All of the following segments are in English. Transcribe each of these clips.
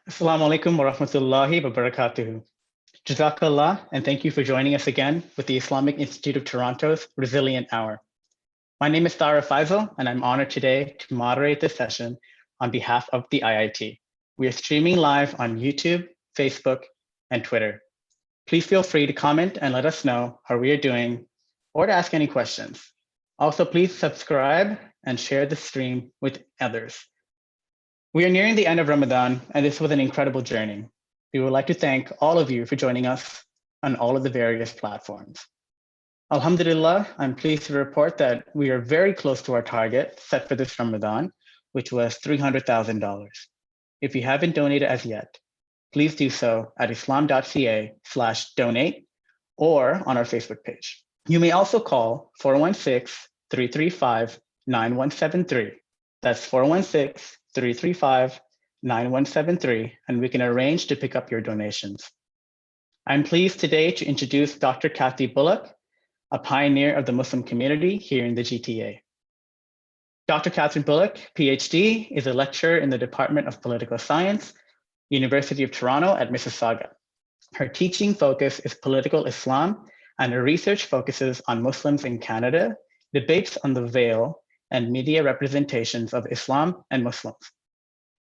Assalamu alaikum wa rahmatullahi wa barakatuhu. Jazakallah, and thank you for joining us again with the Islamic Institute of Toronto's Resilient Hour. My name is Tara Faisal, and I'm honored today to moderate this session on behalf of the IIT. We are streaming live on YouTube, Facebook, and Twitter. Please feel free to comment and let us know how we are doing or to ask any questions. Also, please subscribe and share the stream with others. We are nearing the end of Ramadan, and this was an incredible journey. We would like to thank all of you for joining us on all of the various platforms. Alhamdulillah, I'm pleased to report that we are very close to our target set for this Ramadan, which was $300,000. If you haven't donated as yet, please do so at islam.ca/donate or on our Facebook page. You may also call 416-335-9173. That's 416-335-9173, and we can arrange to pick up your donations. I'm pleased today to introduce Dr. Katherine Bullock, a pioneer of the Muslim community here in the GTA. Dr. Katherine Bullock, PhD, is a lecturer in the Department of Political Science, University of Toronto at Mississauga. Her teaching focus is political Islam, and her research focuses on Muslims in Canada, debates on the veil, and media representations of Islam and Muslims.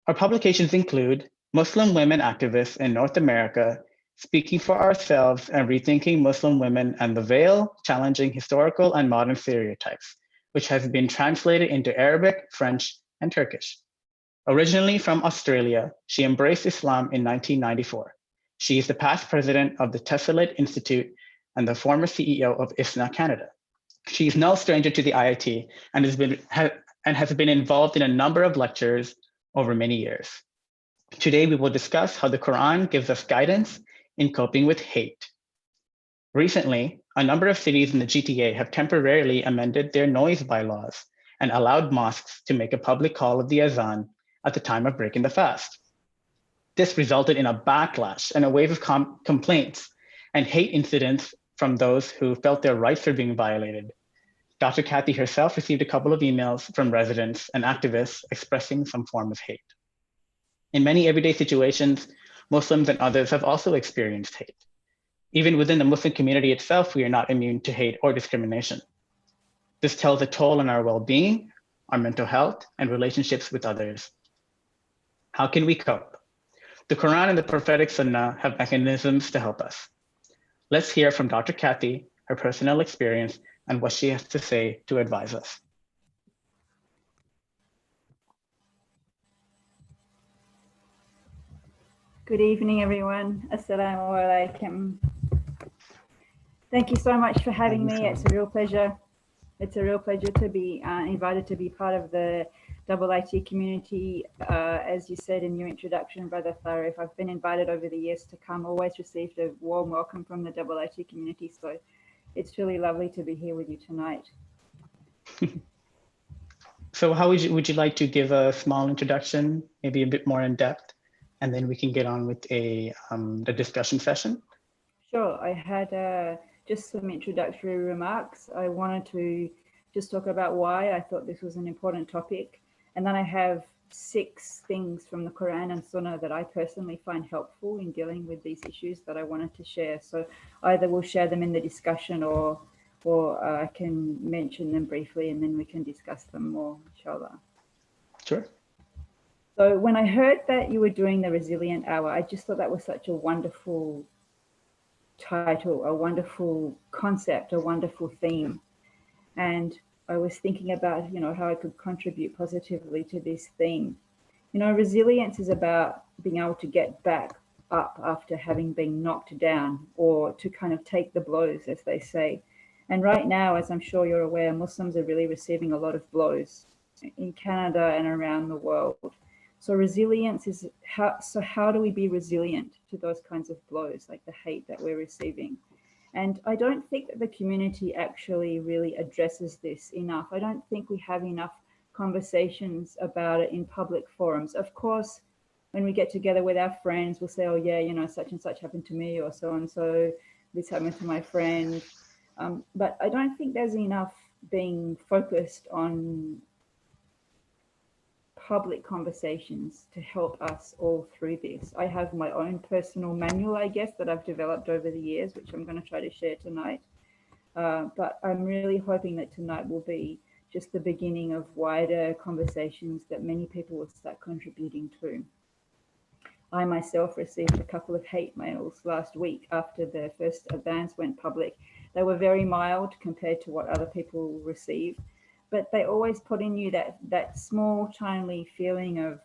Our publications include Muslim Women Activists in North America, Speaking for Ourselves and Rethinking Muslim Women and the Veil, Challenging Historical and Modern Stereotypes, which has been translated into Arabic, French, and Turkish. Originally from Australia, she embraced Islam in 1994. She is the past president of the Tessalit Institute and the former CEO of ISNA Canada. She is no stranger to the IIT and has been involved in a number of lectures over many years. Today, we will discuss how the Quran gives us guidance in coping with hate. Recently, a number of cities in the GTA have temporarily amended their noise bylaws and allowed mosques to make a public call of the Adan at the time of breaking the fast. This resulted in a backlash and a wave of complaints and hate incidents from those who felt their rights were being violated. Dr. Kathy herself received a couple of emails from residents and activists expressing some form of hate. In many everyday situations, Muslims and others have also experienced hate. Even within the Muslim community itself, we are not immune to hate or discrimination. This tells a toll on our well-being, our mental health, and relationships with others. How can we cope? The Quran and the Prophetic Sunnah have mechanisms to help us. Let's hear from Dr. Kathy, her personal experience, and what she has to say to advise us. Good evening, everyone. Assalamu alaikum. Thank you so much for having me. It's a real pleasure. It's a real pleasure to be invited to be part of the IIT community. As you said in your introduction, Brother Tharif, I've been invited over the years to come, always received a warm welcome from the IIT community. So it's really lovely to be here with you tonight. So how would you like to give a small introduction, maybe a bit more in depth, and then we can get on with the discussion session? Sure. I had just some introductory remarks. I wanted to just talk about why I thought this was an important topic. And then I have 6 things from the Quran and Sunnah that I personally find helpful in dealing with these issues that I wanted to share. So either we'll share them in the discussion or I can mention them briefly and then we can discuss them more, inshallah. Sure. So when I heard that you were doing the Resilient Hour, I just thought that was such a wonderful title, a wonderful concept, a wonderful theme. And I was thinking about, how I could contribute positively to this theme. Resilience is about being able to get back up after having been knocked down, or to kind of take the blows, as they say. And right now, as I'm sure you're aware, Muslims are really receiving a lot of blows in Canada and around the world. So resilience is how do we be resilient to those kinds of blows, like the hate that we're receiving? And I don't think that the community actually really addresses this enough. I don't think we have enough conversations about it in public forums. Of course, when we get together with our friends, we'll say, oh yeah, such and such happened to me, or so and so, this happened to my friend. But I don't think there's enough being focused on public conversations to help us all through this. I have my own personal manual, I guess, that I've developed over the years, which I'm going to try to share tonight. But I'm really hoping that tonight will be just the beginning of wider conversations that many people will start contributing to. I myself received a couple of hate mails last week after the first Adans went public. They were very mild compared to what other people receive, but they always put in you that small, tiny feeling of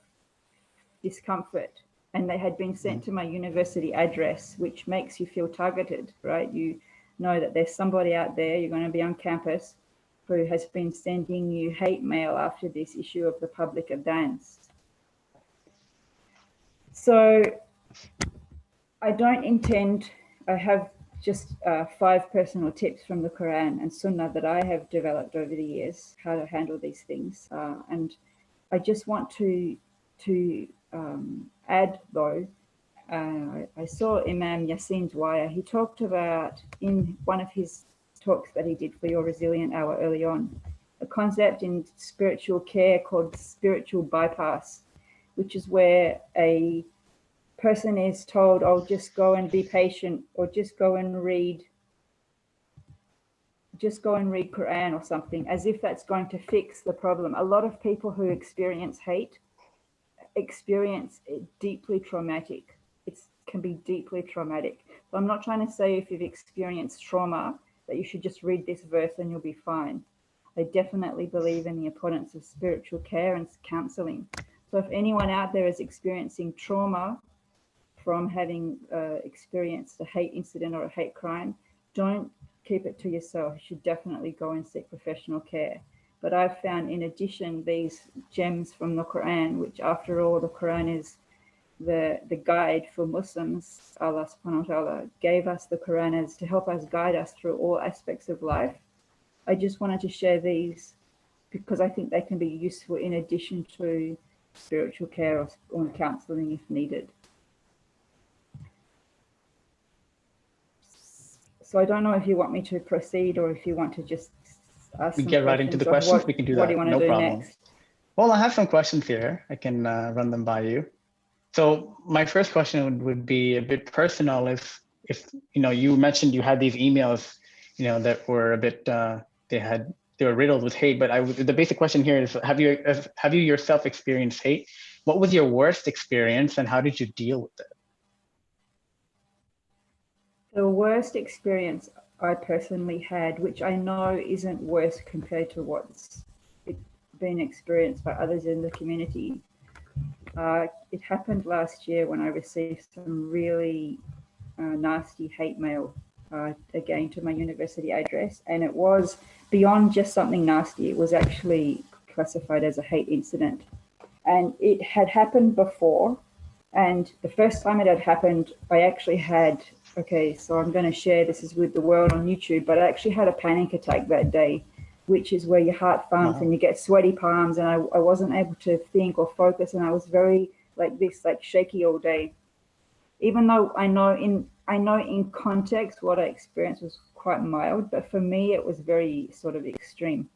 discomfort. And they had been sent to my university address, which makes you feel targeted, right? You know that there's somebody out there, you're going to be on campus, who has been sending you hate mail after this issue of the public Adans. So I don't intend, I have just 5 personal tips from the Quran and Sunnah that I have developed over the years, how to handle these things. And I just want to add though, I saw Imam Yassin's wire. He talked about, in one of his talks that he did for your Resilient Hour early on, a concept in spiritual care called spiritual bypass, which is where a person is told, oh, just go and be patient, or just go and read Quran or something, as if that's going to fix the problem. A lot of people who experience hate experience it deeply traumatic. It can be deeply traumatic. So I'm not trying to say if you've experienced trauma that you should just read this verse and you'll be fine. I definitely believe in the importance of spiritual care and counseling. So if anyone out there is experiencing trauma from having experienced a hate incident or a hate crime, don't keep it to yourself. You should definitely go and seek professional care. But I've found, in addition, these gems from the Quran, which after all, the Quran is the guide for Muslims. Allah subhanahu wa ta'ala gave us the Quran as to help us guide us through all aspects of life. I just wanted to share these because I think they can be useful in addition to spiritual care or counseling if needed. So I don't know if you want me to proceed or if you want to just ask some get right into the questions. We can do that. What do you want to do problem. next? Well, I have some questions here. I can run them by you. So my first question would be a bit personal. If you mentioned you had these emails, that were a bit they were riddled with hate. But the basic question here is: have you yourself experienced hate? What was your worst experience, and how did you deal with it? The worst experience I personally had, which I know isn't worse compared to what's been experienced by others in the community. It happened last year when I received some really nasty hate mail, again to my university address, and it was beyond just something nasty. It was actually classified as a hate incident, and it had happened before. And the first time it had happened, I actually had, okay, so I'm going to share this is with the world on YouTube, but I actually had a panic attack that day, which is where your heart thumps and you get sweaty palms, and I wasn't able to think or focus, and I was very like shaky all day. Even though I know in context what I experienced was quite mild, but for me it was very sort of extreme.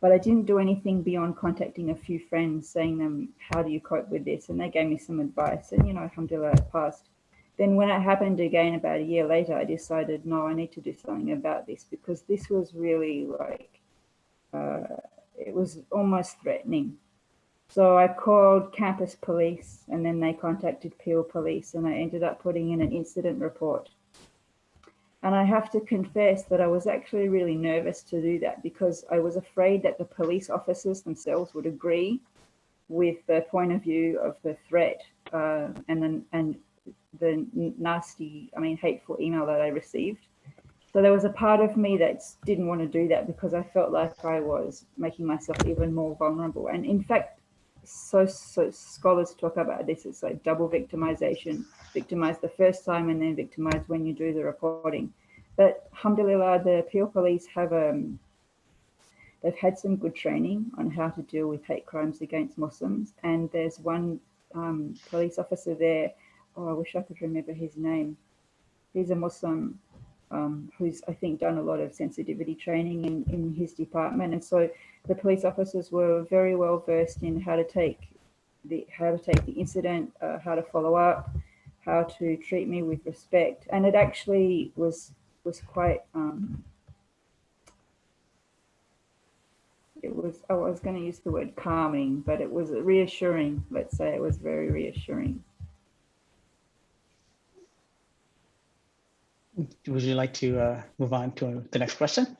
But I didn't do anything beyond contacting a few friends, saying them, how do you cope with this? And they gave me some advice, and alhamdulillah, it passed. Then when it happened again about a year later, I decided, no, I need to do something about this, because this was really it was almost threatening. So I called campus police, and then they contacted Peel police, and I ended up putting in an incident report. And I have to confess that I was actually really nervous to do that, because I was afraid that the police officers themselves would agree with the point of view of the threat and the nasty, hateful email that I received. So there was a part of me that didn't want to do that, because I felt like I was making myself even more vulnerable. And in fact, so scholars talk about this. It's like double victimization. Victimize the first time and then victimize when you do the reporting. But alhamdulillah, the Peel police have they've had some good training on how to deal with hate crimes against Muslims. And there's one police officer there, I wish I could remember his name. He's a Muslim, who's, I think, done a lot of sensitivity training in his department. And so the police officers were very well versed in how to take the incident, how to follow up, how to treat me with respect. And it actually was quite, I was going to use the word calming, but it was reassuring. Let's say it was very reassuring. Would you like to move on to the next question?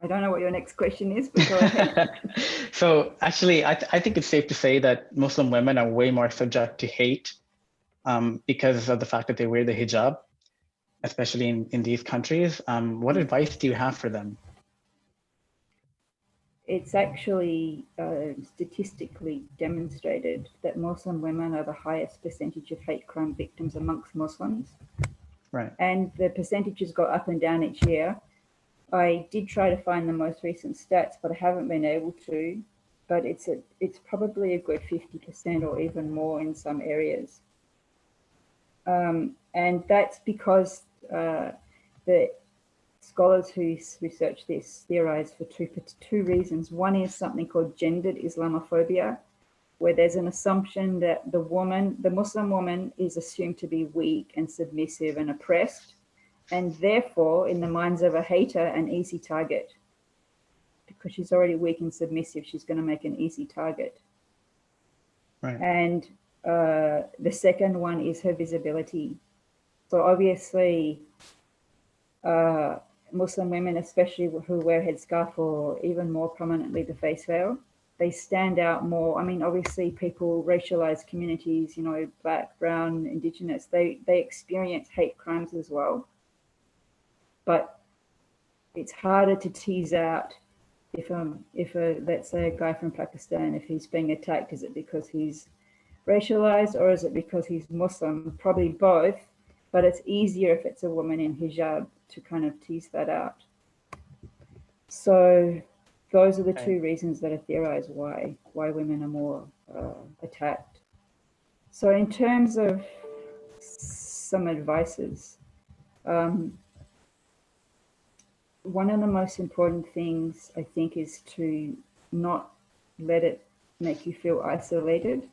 I don't know what your next question is, but go ahead. So actually, I think it's safe to say that Muslim women are way more subject to hate because of the fact that they wear the hijab, especially in these countries. What advice do you have for them? It's actually statistically demonstrated that Muslim women are the highest percentage of hate crime victims amongst Muslims. Right. And the percentages go up and down each year. I did try to find the most recent stats, but I haven't been able to. But it's probably a good 50% or even more in some areas. And that's because the scholars who research this theorize for two reasons. One is something called gendered Islamophobia, where there's an assumption that the Muslim woman is assumed to be weak and submissive and oppressed, and therefore, in the minds of a hater, an easy target. Because she's already weak and submissive, she's going to make an easy target. Right. And the second one is her visibility. So obviously, Muslim women, especially who wear headscarf or even more prominently the face veil, they stand out more. I mean, obviously people, racialized communities, you know, Black, Brown, Indigenous, they experience hate crimes as well. But it's harder to tease out if let's say a guy from Pakistan, if he's being attacked, is it because he's racialized or is it because he's Muslim? Probably both, but it's easier if it's a woman in hijab to kind of tease that out. So those are the two reasons that are theorized why women are more attacked. So in terms of some advices, one of the most important things I think is to not let it make you feel isolated.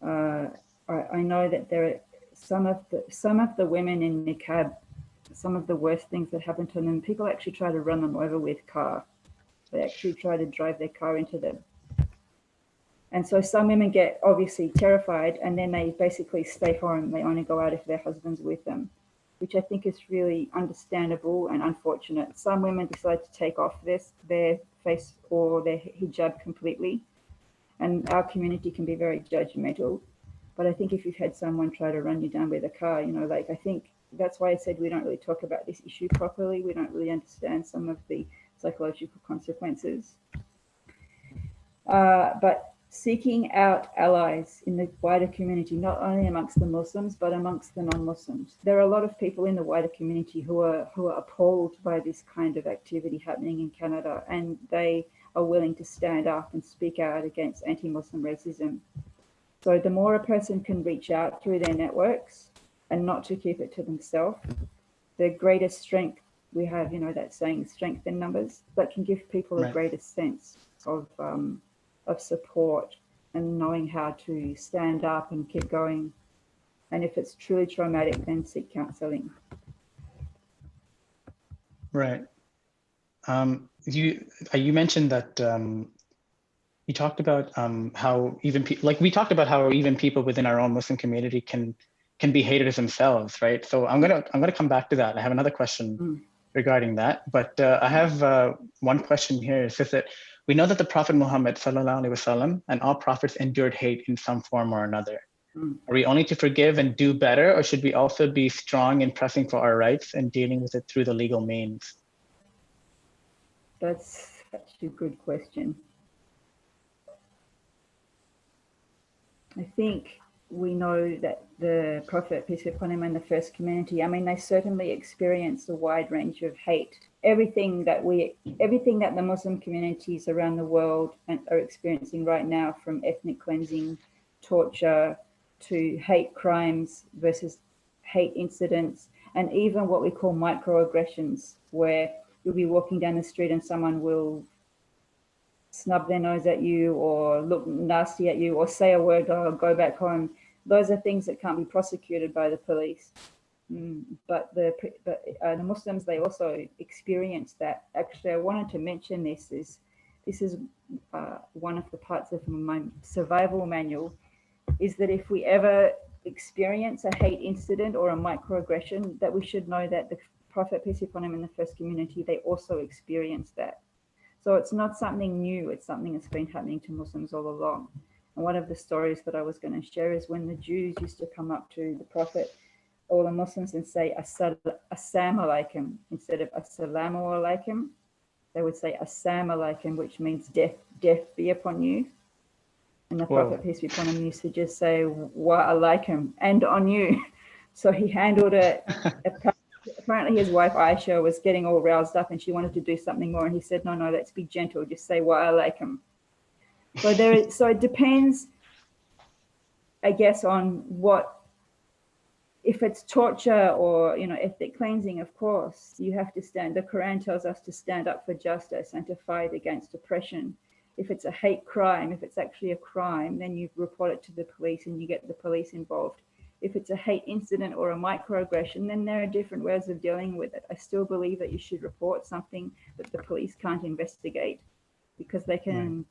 I know that there are some of the women in niqab, some of the worst things that happen to them, people actually try to run them over with car. They actually try to drive their car into them. And so some women get obviously terrified and then they basically stay home. They only go out if their husband's with them, which I think is really understandable and unfortunate. Some women decide to take off their face or their hijab completely. And our community can be very judgmental. But I think if you've had someone try to run you down with a car, you know, like I think that's why I said we don't really talk about this issue properly. We don't really understand some of the psychological consequences. But seeking out allies in the wider community, not only amongst the Muslims, but amongst the non-Muslims. There are a lot of people in the wider community who are appalled by this kind of activity happening in Canada, and they are willing to stand up and speak out against anti-Muslim racism. So the more a person can reach out through their networks and not to keep it to themselves, the greater strength we have, you know, that saying, strength in numbers, that can give people a greater sense of support and knowing how to stand up and keep going. And if it's truly traumatic, then seek counseling. Right. You mentioned that you talked about how even we talked about how even people within our own Muslim community can be haters themselves, right? So I'm gonna come back to that. I have another question regarding that, but I have one question here. It says that we know that the Prophet Muhammad sallallahu alaihi wasallam and all prophets endured hate in some form or another. Are we only to forgive and do better, or should we also be strong in pressing for our rights and dealing with it through the legal means? That's such a good question. I think we know that the Prophet, peace be upon him, and the first community, I mean, they certainly experienced a wide range of hate. Everything that the Muslim communities around the world are experiencing right now, from ethnic cleansing, torture, to hate crimes versus hate incidents. and even what we call microaggressions, where you'll be walking down the street and someone will snub their nose at you or look nasty at you or say a word or go back home. Those are things that can't be prosecuted by the police. But the Muslims, they also experience that. Actually, I wanted to mention this is one of the parts of my survival manual, is that if we ever experience a hate incident or a microaggression, that we should know that the Prophet, peace be upon him, in the first community, they also experienced that. So it's not something new, it's something that's been happening to Muslims all along. And one of the stories that I was going to share is when the Jews used to come up to the Prophet or the Muslims and say Assalamu alaikum instead of Assalamu alaikum. They would say Assalamu alaikum, which means death be upon you. And the Prophet, peace be upon him, used to just say wa alaikum, and on you. So he handled it. Apparently his wife Aisha was getting all roused up and she wanted to do something more, and he said, no, let's be gentle, just say wa alaikum. So it depends, I guess, on what, if it's torture or, ethnic cleansing, of course, you have to stand. The Quran tells us to stand up for justice and to fight against oppression. If it's a hate crime, if it's actually a crime, then you report it to the police and you get the police involved. If it's a hate incident or a microaggression, then there are different ways of dealing with it. I still believe that you should report something that the police can't investigate, because they can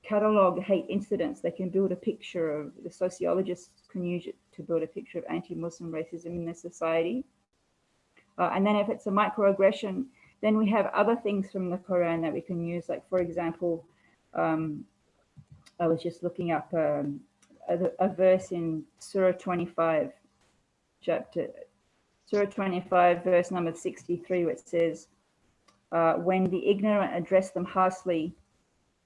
catalogue hate incidents. They can build a picture of, the sociologists can use it to build a picture of anti-Muslim racism in the society. And then if it's a microaggression, then we have other things from the Quran that we can use. Like, for example, I was just looking up a verse in Surah 25, Surah 25, verse number 63, which says, when the ignorant address them harshly,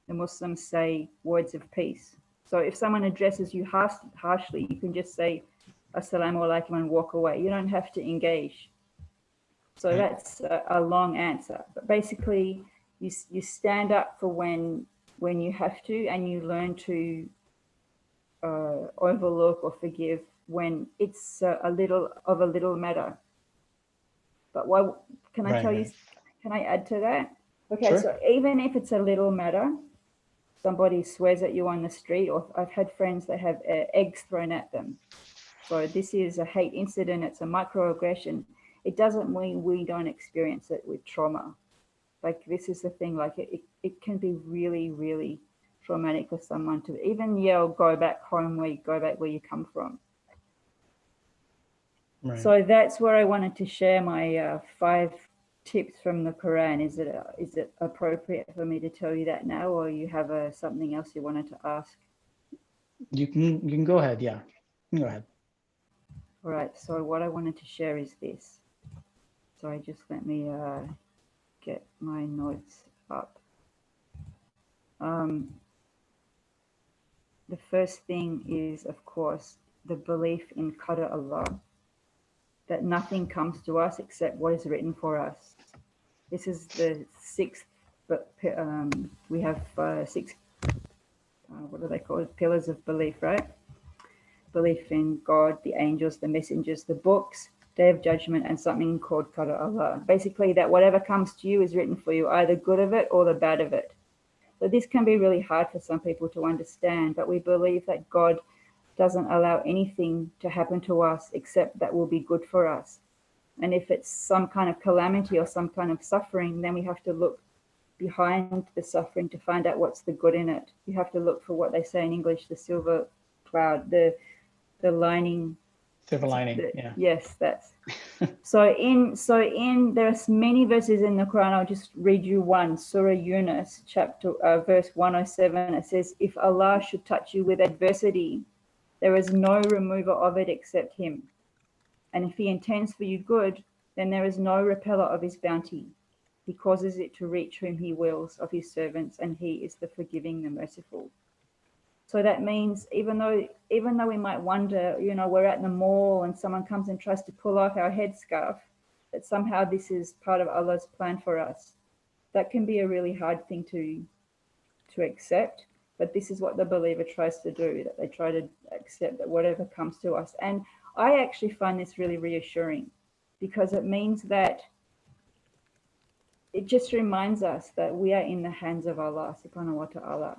the Muslims say words of peace. So if someone addresses you harshly, you can just say Assalamu alaikum and walk away. You don't have to engage. So that's a long answer. But basically, you stand up for when you have to, and you learn to overlook or forgive when it's a little matter. But what can I tell you? Can I add to that? Okay, sure. So even if it's a little matter, somebody swears at you on the street, or I've had friends that have eggs thrown at them. So this is a hate incident. It's a microaggression. It doesn't mean we don't experience it with trauma. Like, this is the thing, like it can be really, really traumatic for someone to even yell, go back home, go back where you come from. Right. So that's where I wanted to share my 5 tips from the Quran. Is it appropriate for me to tell you that now, or you have something else you wanted to ask? You can go ahead. Yeah, you can go ahead. All right. So what I wanted to share is this. Sorry, just let me get my notes up. The first thing is, of course, the belief in Qadar Allah, that nothing comes to us except what is written for us. This is the 6th, but we have 6, what are they called? Pillars of belief, right? Belief in God, the angels, the messengers, the books, Day of Judgment, and something called Qadar Allah. Basically, that whatever comes to you is written for you, either good of it or the bad of it. So this can be really hard for some people to understand, but we believe that God doesn't allow anything to happen to us except that will be good for us. And if it's some kind of calamity or some kind of suffering, then we have to look behind the suffering to find out what's the good in it. You have to look for what they say in English, the silver cloud, the lining. Silver lining, yeah. Yes, that's. So there's many verses in the Quran. I'll just read you one. Surah Yunus, verse 107. It says, if Allah should touch you with adversity, there is no remover of it except him. And if he intends for you good, then there is no repeller of his bounty. He causes it to reach whom he wills of his servants, and he is the forgiving, the merciful. So that means even though we might wonder, we're at the mall and someone comes and tries to pull off our headscarf, that somehow this is part of Allah's plan for us. That can be a really hard thing to accept, but this is what the believer tries to do, that they try to accept that whatever comes to us. And I actually find this really reassuring, because it means that it just reminds us that we are in the hands of Allah subhanahu wa ta'ala,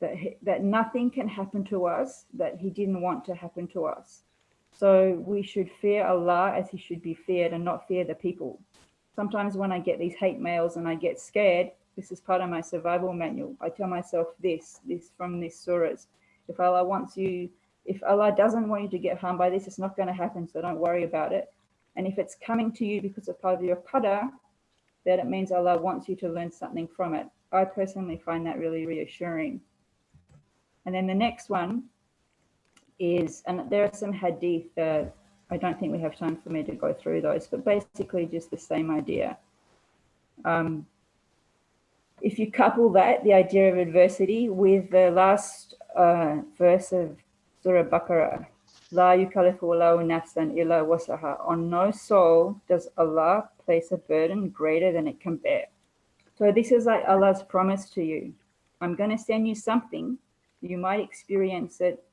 that nothing can happen to us that he didn't want to happen to us. So we should fear Allah as he should be feared and not fear the people. Sometimes when I get these hate mails and I get scared, this is part of my survival manual. I tell myself this from these surahs. If Allah doesn't want you to get harmed by this, it's not going to happen, so don't worry about it. And if it's coming to you because of part of your qadar, then it means Allah wants you to learn something from it. I personally find that really reassuring. And then the next one is, and there are some hadith, I don't think we have time for me to go through those, but basically just the same idea. If you couple that, the idea of adversity, with the last verse of Surah Baqarah, La yukallifu Allahu nafsan illa wasaha. On no soul does Allah place a burden greater than it can bear. So this is like Allah's promise to you. I'm going to send you something. You might experience it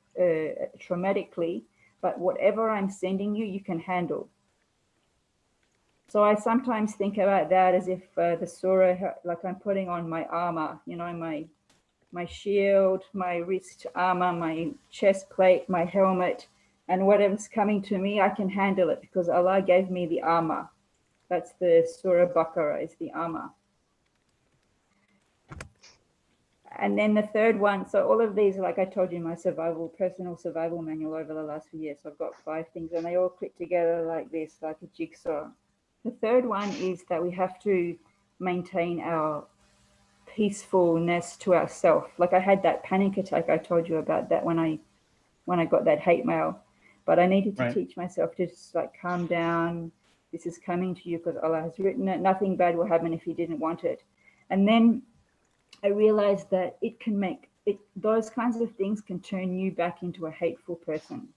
traumatically, but whatever I'm sending you, you can handle. So I sometimes think about that as if the surah, like I'm putting on my armor, you know, my shield, my wrist armor, my chest plate, my helmet, and whatever's coming to me, I can handle it because Allah gave me the armor. That's the Surah Baqarah, is the armor. And then the third one, so all of these, like I told you, my personal survival manual over the last few years. So I've got 5 things and they all click together like this, like a jigsaw. The third one is that we have to maintain our peacefulness to ourselves. Like I had that panic attack, I told you about that when I got that hate mail. But I needed to teach myself to just like calm down. This is coming to you because Allah has written it. Nothing bad will happen if He didn't want it. And then I realized that it can make it, those kinds of things can turn you back into a hateful person.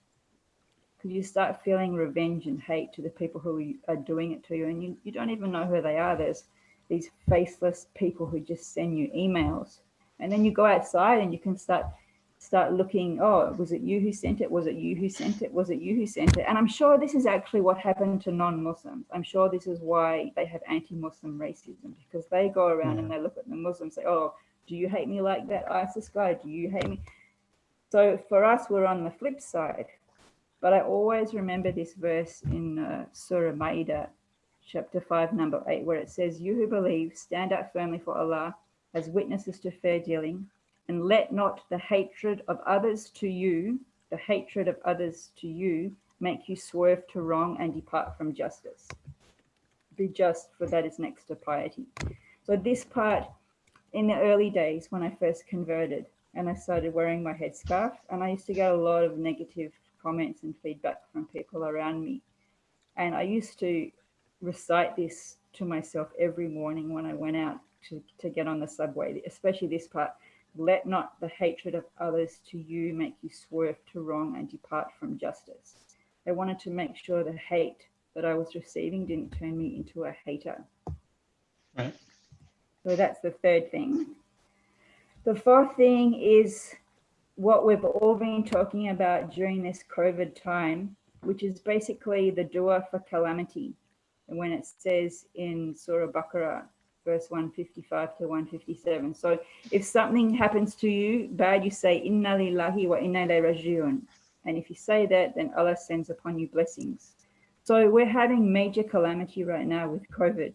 Because you start feeling revenge and hate to the people who are doing it to you, and you don't even know who they are. There's these faceless people who just send you emails. And then you go outside and you can start looking, oh, was it you who sent it? Was it you who sent it? Was it you who sent it? And I'm sure this is actually what happened to non-Muslims. I'm sure this is why they have anti-Muslim racism, because they go around and they look at the Muslims and say, oh, do you hate me like that ISIS guy? Do you hate me? So for us, we're on the flip side. But I always remember this verse in Surah Ma'idah, chapter 5, number 8, where it says, you who believe, stand up firmly for Allah as witnesses to fair dealing, and let not the hatred of others to you, make you swerve to wrong and depart from justice. Be just, for that is next to piety. So this part, in the early days when I first converted and I started wearing my headscarf, and I used to get a lot of negative comments and feedback from people around me. And I used to recite this to myself every morning when I went out to get on the subway, especially this part. Let not the hatred of others to you make you swerve to wrong and depart from justice. I wanted to make sure the hate that I was receiving didn't turn me into a hater. Right. So that's the third thing. The fourth thing is what we've all been talking about during this COVID time, which is basically the dua for calamity. And when it says in Surah Baqarah, verse 155 to 157. So if something happens to you bad, you say, Inna lillahi wa inna ilayhi raji'un. And if you say that, then Allah sends upon you blessings. So we're having major calamity right now with COVID.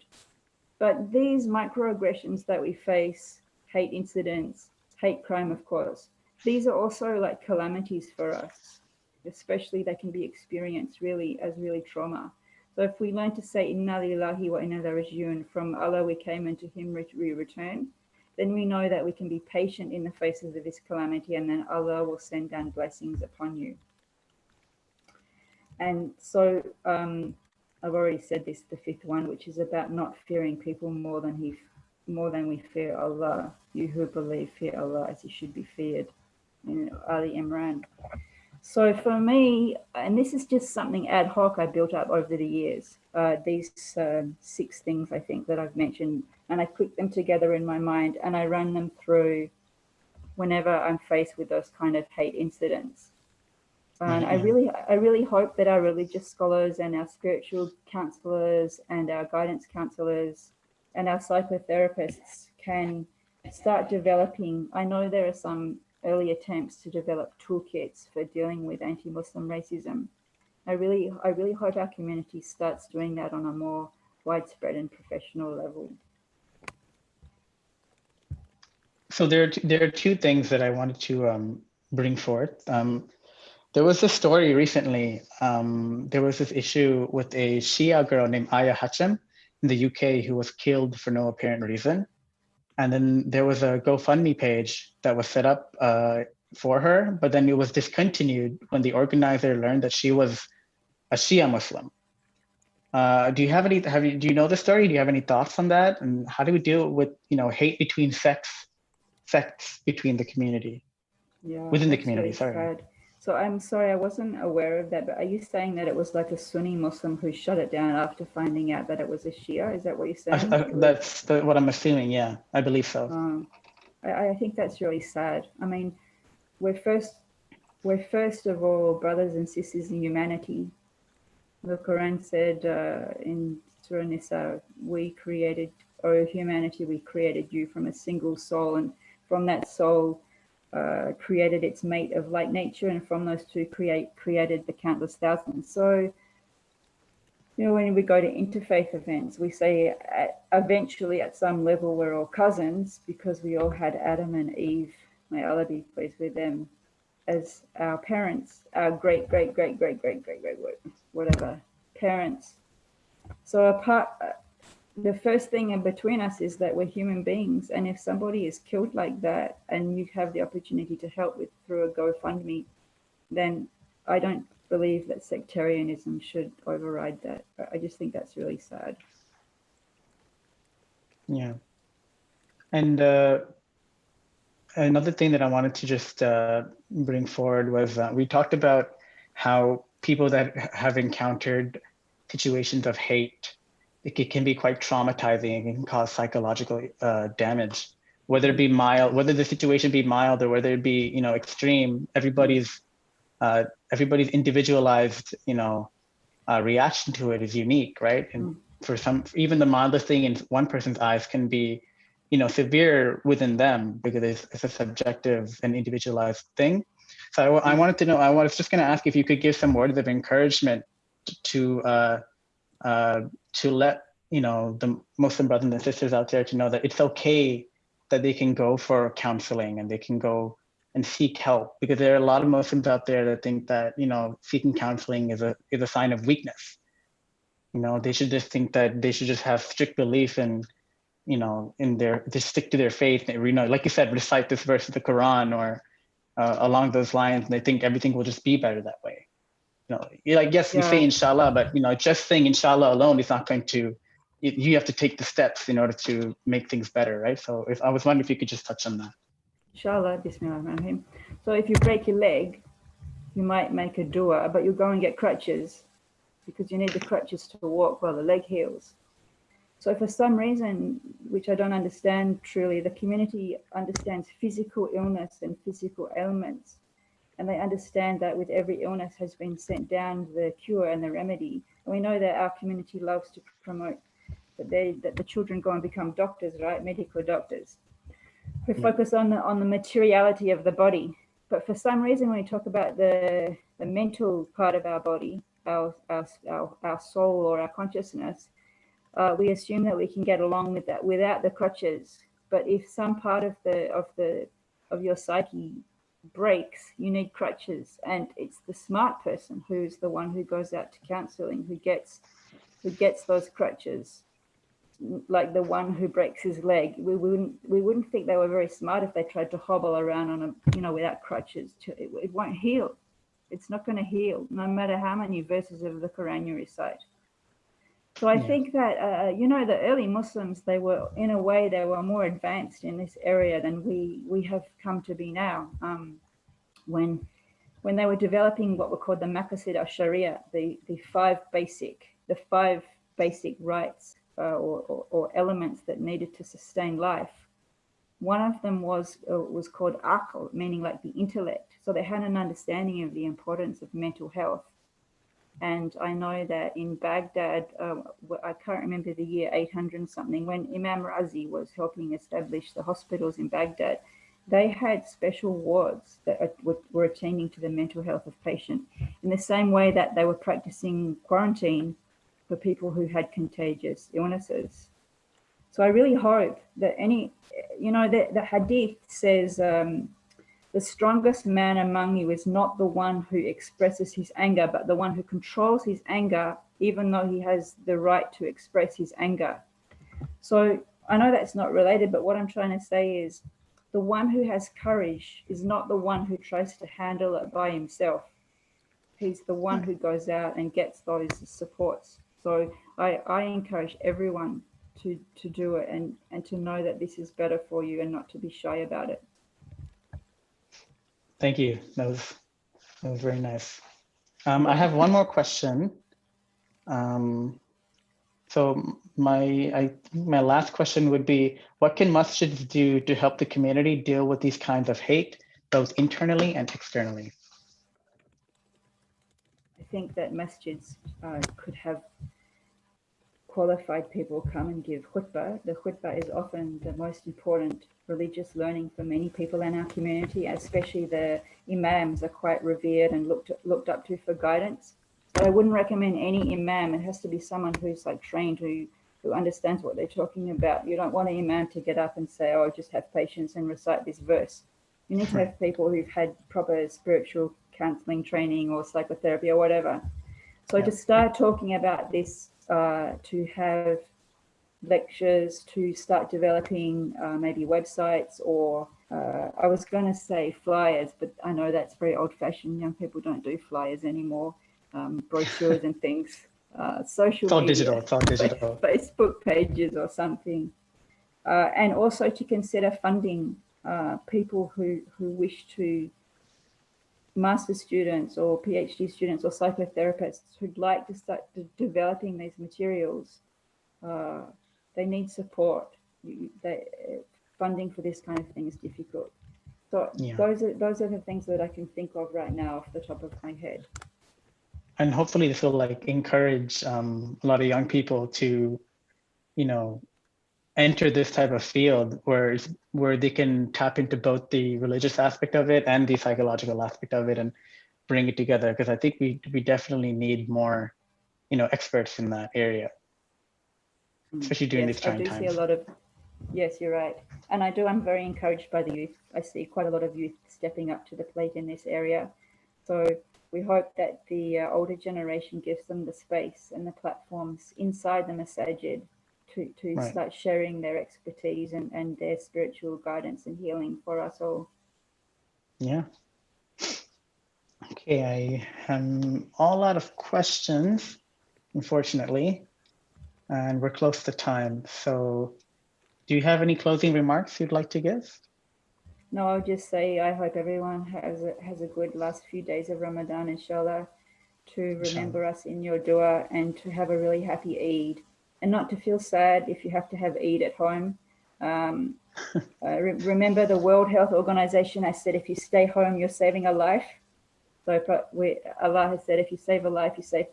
But these microaggressions that we face, hate incidents, hate crime, of course, these are also like calamities for us. Especially they can be experienced really as trauma. So if we learn to say, Inna lillahi wa inna ilayhi raji'un, from Allah we came and to Him we return, then we know that we can be patient in the faces of this calamity, and then Allah will send down blessings upon you. And so I've already said this, the fifth one, which is about not fearing people more than we fear Allah. You who believe fear Allah as He should be feared. In Ali Imran. So for me, and this is just something ad hoc I built up over the years, these 6 things I think that I've mentioned, and I click them together in my mind and I run them through whenever I'm faced with those kind of hate incidents. And Right, I really hope that our religious scholars and our spiritual counselors and our guidance counselors and our psychotherapists can start developing. I know there are some early attempts to develop toolkits for dealing with anti-Muslim racism. I really hope our community starts doing that on a more widespread and professional level. so there are two things that I wanted to bring forth. There was a story recently. There was this issue with a Shia girl named Aya Hachem in the UK who was killed for no apparent reason. And then there was a GoFundMe page that was set up for her, but then it was discontinued when the organizer learned that she was a Shia Muslim. Do you have any? Do you know the story? Do you have any thoughts on that? And how do we deal with hate between sects between the community, Yeah, within the that's community? really Sorry. sad. So I'm sorry, I wasn't aware of that, but are you saying that it was like a Sunni Muslim who shut it down after finding out that it was a Shia? Is that what you're saying? What I'm assuming. Yeah, I believe so. I think that's really sad. I mean, we're first of all brothers and sisters in humanity. The Quran said in Surah Nisa, we created, O humanity, we created you from a single soul, and from that soul created its mate of like nature, and from those two created the countless thousands. So, when we go to interfaith events, we say eventually at some level we're all cousins because we all had Adam and Eve, may Allah be pleased with them, as our parents, our great whatever parents. So the first thing in between us is that we're human beings, and if somebody is killed like that and you have the opportunity to help with through a GoFundMe, then I don't believe that sectarianism should override that. I just think that's really sad. Yeah. And another thing that I wanted to just bring forward was we talked about how people that have encountered situations of hate, it can be quite traumatizing and can cause psychological damage, whether it be mild, whether the situation be mild or whether it be extreme. Everybody's individualized reaction to it is unique, right? And for some, even the mildest thing in one person's eyes can be severe within them because it's a subjective and individualized thing. So I wanted to know, I was just going to ask if you could give some words of encouragement to let the Muslim brothers and sisters out there to know that it's okay that they can go for counseling and they can go and seek help, because there are a lot of Muslims out there that think that seeking counseling is a sign of weakness. They should just think that they should just have strict belief in just stick to their faith. Like you said, recite this verse of the Quran or along those lines, and they think everything will just be better that way. Yes, we say inshallah, but just saying inshallah alone is not going to. You have to take the steps in order to make things better, right? So I was wondering if you could just touch on that. Inshallah, bismillah. So if you break your leg, you might make a dua, but you'll go and get crutches because you need the crutches to walk while the leg heals. So for some reason, which I don't understand truly, the community understands physical illness and physical ailments. And they understand that with every illness has been sent down the cure and the remedy. And we know that our community loves to promote that the children go and become doctors, right? Medical doctors. We focus on the materiality of the body. But for some reason, when we talk about the mental part of our body, our soul or our consciousness, we assume that we can get along with that without the crutches. But if some part of your psyche breaks, you need crutches, and it's the smart person who's the one who goes out to counseling who gets those crutches, like the one who breaks his leg. We wouldn't think they were very smart if they tried to hobble around on a without crutches. It won't heal. It's not going to heal, no matter how many verses of the Quran you recite. So I think that the early Muslims, they were, in a way, they were more advanced in this area than we have come to be now. When they were developing what were called the Maqasid al-Sharia, the five basic rights or elements that needed to sustain life, One of them was called aql, meaning like the intellect. So they had an understanding of the importance of mental health. And I know that in Baghdad, I can't remember the year, 800 something, when Imam Razi was helping establish the hospitals in Baghdad, they had special wards that were attending to the mental health of patients, in the same way that they were practicing quarantine for people who had contagious illnesses. So I really hope that the hadith says, the strongest man among you is not the one who expresses his anger, but the one who controls his anger, even though he has the right to express his anger. So I know that's not related, but what I'm trying to say is the one who has courage is not the one who tries to handle it by himself. He's the one who goes out and gets those supports. So I encourage everyone to do it and to know that this is better for you and not to be shy about it. Thank you. That was very nice. I have one more question. So my last question would be, what can masjids do to help the community deal with these kinds of hate, both internally and externally? I think that masjids could have qualified people come and give khutbah. The khutbah is often the most important religious learning for many people in our community, especially the imams are quite revered and looked up to for guidance. So I wouldn't recommend any imam. It has to be someone who's like trained, who understands what they're talking about. You don't want an imam to get up and say, oh, just have patience and recite this verse. You need to have people who've had proper spiritual counseling training or psychotherapy or whatever. So to start talking about this, to have lectures, to start developing maybe websites, or I was going to say flyers, but I know that's very old-fashioned. Young people don't do flyers anymore. Brochures and things. Social media. It's all digital. Facebook pages or something. And also to consider funding people who wish to, master students or PhD students or psychotherapists who'd like to start developing these materials. They need support. Funding for this kind of thing is difficult. So those are the things that I can think of right now off the top of my head. And hopefully this will like encourage a lot of young people to, enter this type of field where they can tap into both the religious aspect of it and the psychological aspect of it and bring it together. Because I think we definitely need more, experts in that area, especially during these trying times. I do see a lot of, yes, you're right. And I'm very encouraged by the youth. I see quite a lot of youth stepping up to the plate in this area. So we hope that the older generation gives them the space and the platforms inside the Masjid to start sharing their expertise and their spiritual guidance and healing for us all. Yeah. Okay, I am all out of questions, unfortunately, and we're close to time. So do you have any closing remarks you'd like to give? No, I'll just say I hope everyone has a good last few days of Ramadan, inshallah, to remember us in your dua and to have a really happy Eid, and not to feel sad if you have to have Eid at home. Remember the World Health Organization has said if you stay home, you're saving a life. So Allah has said if you save a life, you save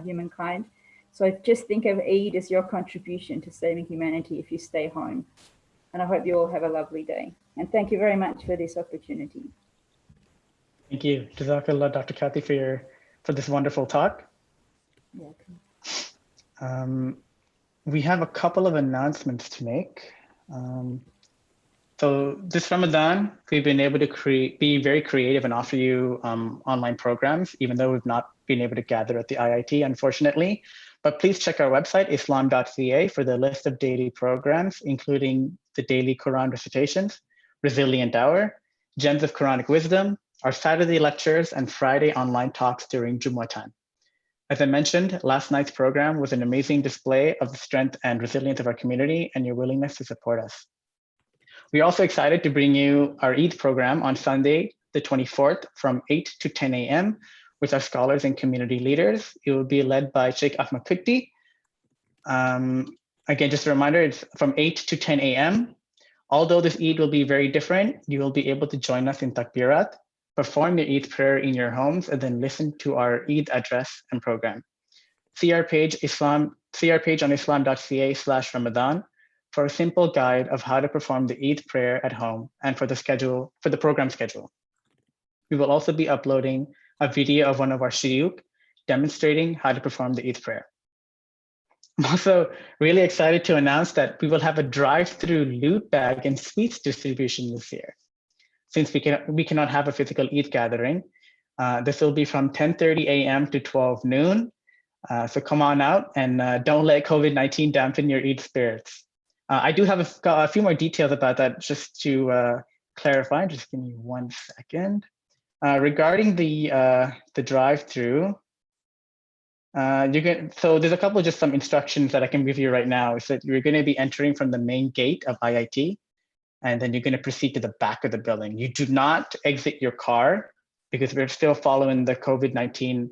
humankind. So just think of Eid as your contribution to saving humanity if you stay home. And I hope you all have a lovely day. And thank you very much for this opportunity. Thank you. Jazakallah, Dr. Kathy, for this wonderful talk. You're welcome. We have a couple of announcements to make. So this Ramadan, we've been able to be very creative and offer you online programs, even though we've not been able to gather at the IIT, unfortunately. But please check our website, islam.ca, for the list of daily programs, including the daily Quran recitations, Resilient Hour, Gems of Quranic Wisdom, our Saturday lectures, and Friday online talks during Jumu'ah time. As I mentioned, last night's program was an amazing display of the strength and resilience of our community and your willingness to support us. We're also excited to bring you our Eid program on Sunday, the 24th, from 8 to 10 a.m. with our scholars and community leaders. It will be led by Sheikh Ahmed Pikti. Again, just a reminder, it's from 8 to 10 a.m. Although this Eid will be very different, you will be able to join us in Takbirat, perform your Eid prayer in your homes, and then listen to our Eid address and program. See our page on islam.ca/Ramadan for a simple guide of how to perform the Eid prayer at home and for the program schedule. We will also be uploading a video of one of our shuyukh demonstrating how to perform the Eid prayer. I'm also really excited to announce that we will have a drive-through loot bag and sweets distribution this year. Since we cannot have a physical Eid gathering, this will be from 10:30 a.m. to 12 noon. So come on out and don't let COVID-19 dampen your Eid spirits. I do have a few more details about that just to clarify. Just give me 1 second. Regarding the drive-through, so there's a couple of just some instructions that I can give you right now. Is that you're going to be entering from the main gate of IIT, and then you're going to proceed to the back of the building. You do not exit your car because we're still following the COVID-19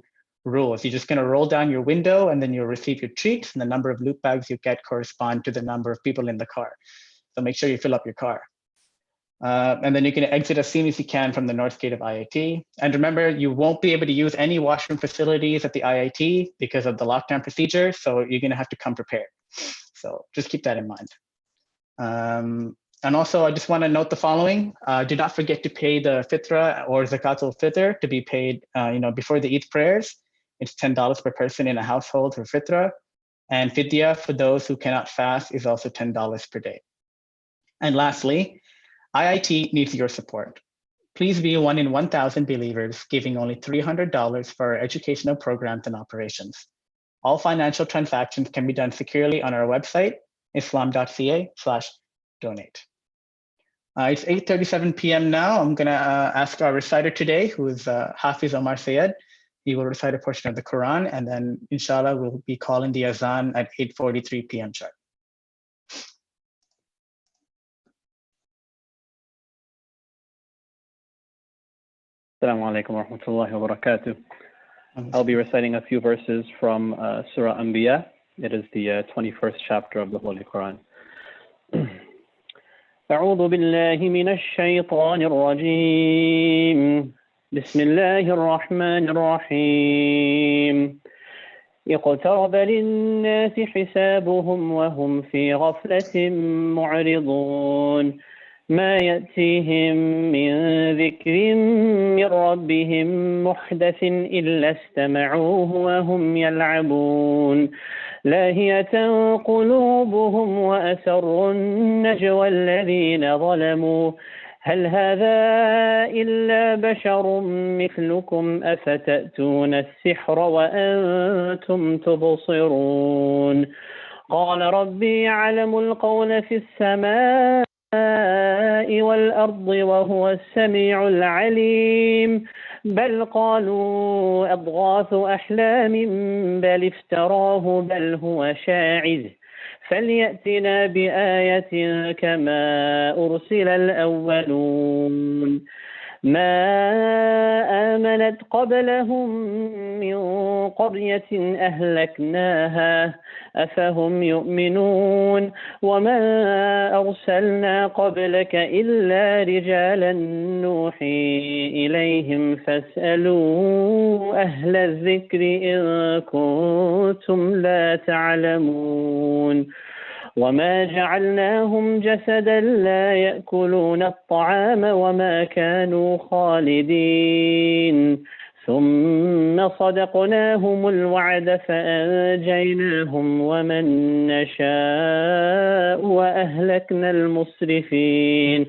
rules. You're just going to roll down your window, and then you'll receive your treats, and the number of loot bags you get correspond to the number of people in the car. So make sure you fill up your car. And then you can exit as soon as you can from the north gate of IIT. And remember, you won't be able to use any washroom facilities at the IIT because of the lockdown procedure. So you're going to have to come prepared. So just keep that in mind. And also, I just want to note the following. Do not forget to pay the fitra or zakat al-fitr to be paid before the Eid prayers. It's $10 per person in a household for fitra. And fidya for those who cannot fast is also $10 per day. And lastly, IIT needs your support. Please be 1 in 1,000 believers giving only $300 for our educational programs and operations. All financial transactions can be done securely on our website, islam.ca/donate. It's 8:37 p.m. now. I'm going to ask our reciter today, who is Hafiz Omar Sayed. He will recite a portion of the Quran, and then inshallah, we'll be calling the Azan at 8:43 p.m. sharp. Assalamu alaikum wa rahmatullahi wa barakatuh. I'll be reciting a few verses from Surah Anbiya. It is the 21st chapter of the Holy Quran. أعوذ بالله من الشيطان الرجيم. بسم الله الرحمن الرحيم. اقترب للناس حسابهم وهم في غفلة معرضون. ما يأتيهم من ذكر من ربهم محدث إلا استمعوه وهم يلعبون. لاهية قلوبهم وأسروا النجوى الذين ظلموا هل هذا إلا بشر مثلكم أفتأتون السحر وأنتم تبصرون. قال ربي يعلم القول في السماء والأرض وهو السميع العليم. بل قالوا أضغاث أحلام بل افتراه بل هو شاعر فليأتنا بآية كما أرسل الأولون. ما آمنت قبلهم من قرية أهلكناها أفهم يؤمنون. وما أرسلنا قبلك إلا رجالا نوحي إليهم فاسألوا أهل الذكر إن كنتم لا تعلمون. وما جعلناهم جسدا لا يأكلون الطعام وما كانوا خالدين. ثم صدقناهم الوعد فأنجيناهم ومن نشاء وأهلكنا المسرفين.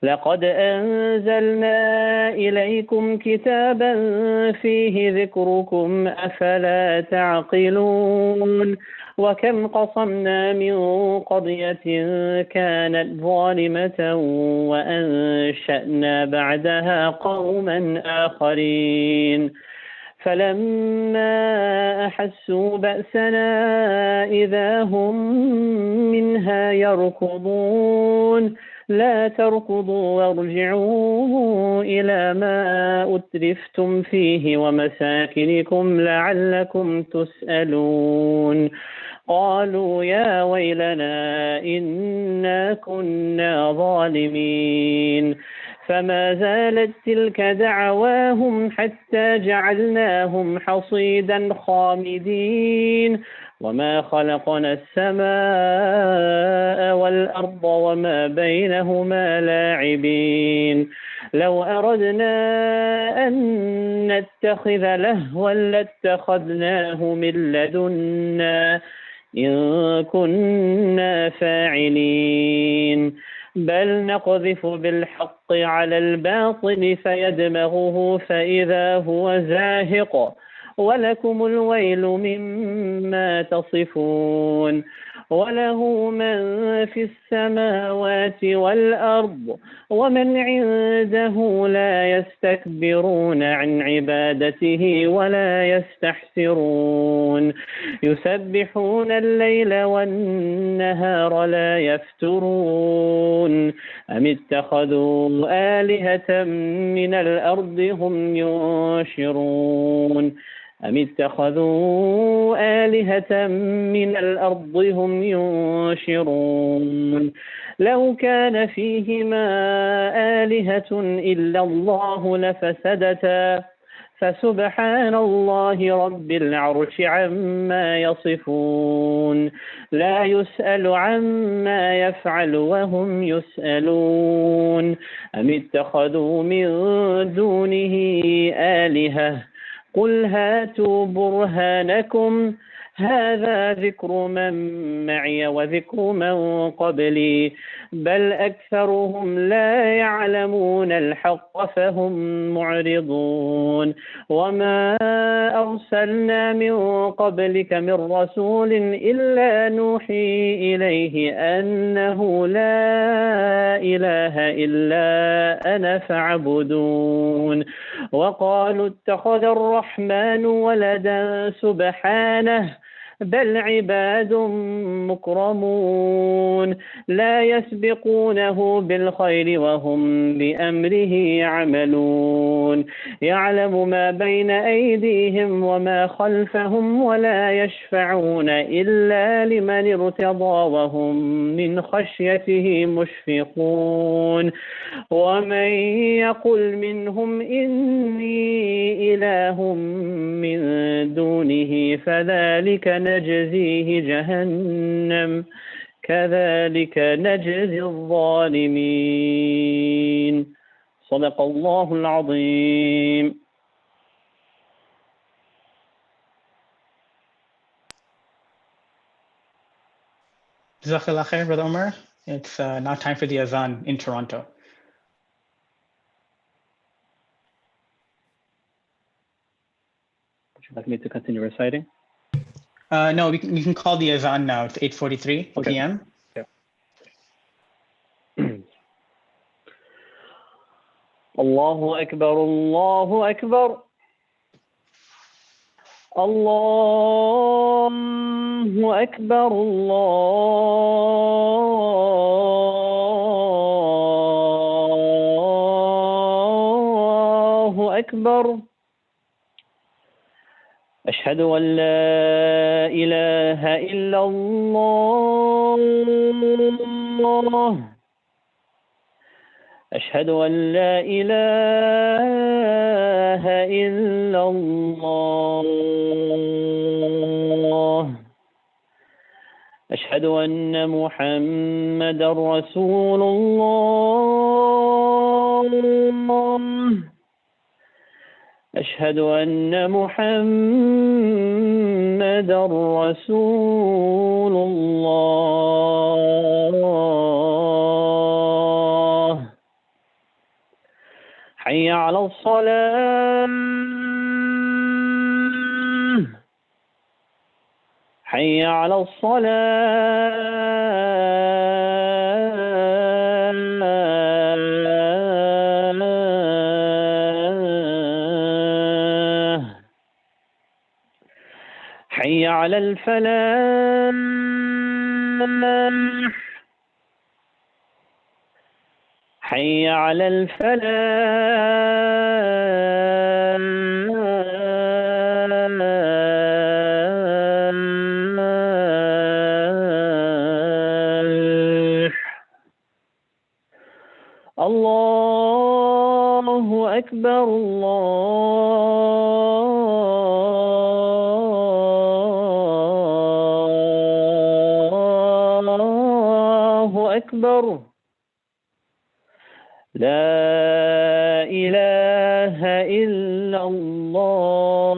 لقد أنزلنا إليكم كتابا فيه ذكركم أفلا تعقلون. وكم قصمنا من قرية كانت ظالمة وأنشأنا بعدها قوما آخرين. فلما أحسوا بأسنا إذا هم منها يركضون. لا تركضوا وارجعوا إلى ما أترفتم فيه ومساكنكم لعلكم تسألون. قالوا يا ويلنا إنا كنا ظالمين. فما زالت تلك دعواهم حتى جعلناهم حصيدا خامدين. وما خلقنا السماء والأرض وما بينهما لاعبين. لو أردنا أن نتخذ لهوا لاتخذناه من لدنا إن كنا فاعلين. بل نقذف بالحق على الباطل فيدمغه فإذا هو زاهق ولكم الويل مما تصفون. وله من في السماوات والأرض ومن عنده لا يستكبرون عن عبادته ولا يستحسرون. يسبحون الليل والنهار لا يفترون. أم اتخذوا آلهة من الأرض هم ينشرون. أم اتخذوا آلهة من الأرض هم ينشرون. لو كان فيهما آلهة إلا الله لفسدتا فسبحان الله رب العرش عما يصفون. لا يسأل عما يفعل وهم يسألون. أم اتخذوا من دونه آلهة قل هاتوا برهانكم هذا ذكر من معي وذكر من قبلي بل أكثرهم لا يعلمون الحق فهم معرضون. وما أرسلنا من قبلك من رسول إلا نوحي إليه أنه لا إله إلا أنا فاعبدون. وقالوا اتخذ الرحمن ولدا سبحانه بل عباد مكرمون لا يسبقونه بالخير وهم بأمره يعملون. يعلم ما بين أيديهم وما خلفهم ولا يشفعون إلا لمن ارتضى وهم من خشيته مشفقون. ومن يقل منهم إني إله من دونه فذلك نجزيه جهنم كذلك نجزي الظالمين. صدق الله العظيم. Jazakallah khair, Brother Omar. It's now time for the Adan in Toronto. Would you like me to continue reciting? No, you can call the Adan now. It's 8:43 p.m. Yeah. الله أكبر الله أكبر الله أكبر الله أكبر. أشهد أن لا إله إلا الله. أشهد أن لا إله إلا الله. أشهد أن محمدا رسول الله. أشهد أن محمدا رسول الله. حي على الصلاة. حي على الصلاة. حي على الفلاح. حي على الفلاح. الله أكبر الله أكبر لا إله إلا الله